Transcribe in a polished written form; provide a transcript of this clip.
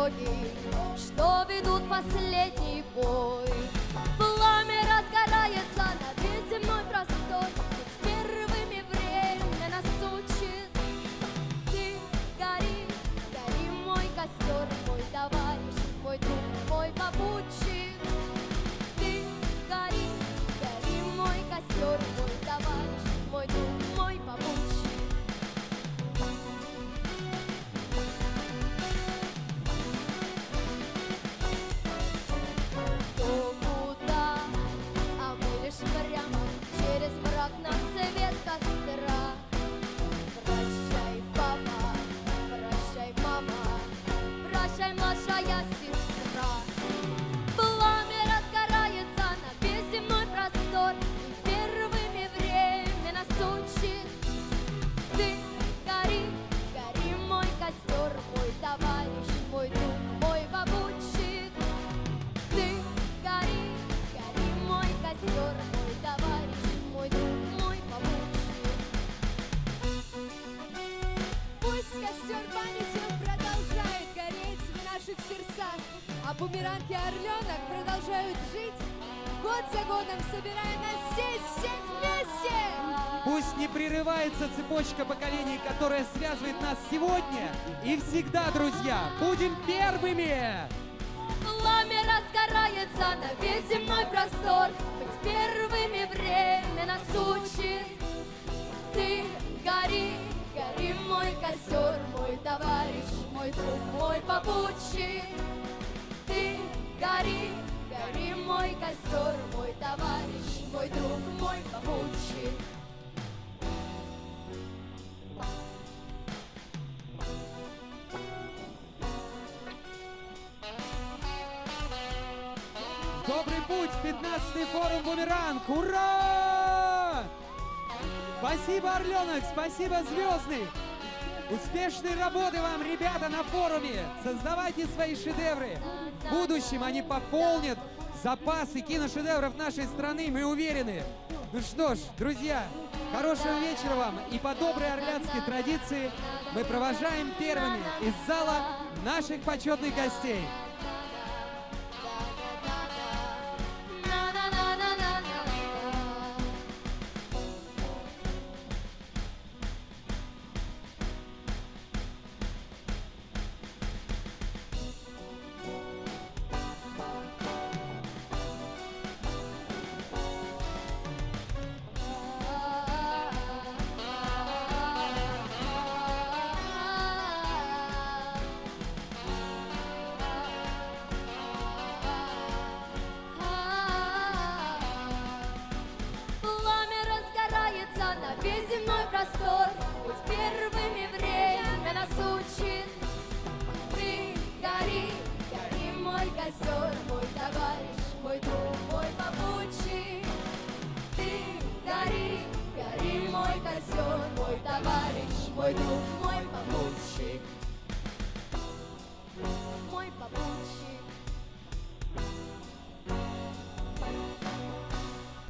дороги, что ведут последний бой. Пламя разгорается на весь земной простор, ведь первыми время нас учит. Ты гори, гори, мой костер, мой товарищ, мой друг, мой попутчик. Ты гори, гори, мой костер, мой товарищ, мой друг, мой попутчик. Кто куда, а мы лишь прямо через мрак на свет костра. Прощай, папа, прощай, мама, прощай, младшая сестра. Пламя разгорается на весь земной простор, и первыми время нас учит. Ты гори, гори, мой костер, мой товарищ, мой друг, мой попутчик. Ты гори, гори, мой костер, мой товарищ, мой друг, мой попутчик. Пусть костер памяти продолжает гореть в наших сердцах, а бумеранг и орленок продолжают жить, год за годом собирая нас здесь всех вместе. Пусть не прерывается цепочка поколений, которая связывает нас сегодня и всегда, друзья. Будем первыми! Пламя разгорается на весь земной простор, быть первыми время нас учит. Ты гори, гори, мой костер, мой товарищ, мой друг, мой попутчик. Ты гори, гори, мой костер, мой товарищ, мой друг, мой попутчик. Добрый путь, 15-й форум «Бумеранг». Ура! Спасибо, Орленок, спасибо, Звездный. Успешной работы вам, ребята, на форуме. Создавайте свои шедевры. В будущем они пополнят запасы киношедевров нашей страны, мы уверены. Ну что ж, друзья, хорошего вечера вам. И по доброй орлянской традиции мы провожаем первыми из зала наших почетных гостей. Пламя разгорается на весь земной простор, быть первыми время нас учит. Ты гори, гори, мой костер, мой товарищ, мой друг, мой попутчик. Ты гори, гори, мой костер, мой товарищ, мой друг, мой попутчик. Мой попутчик.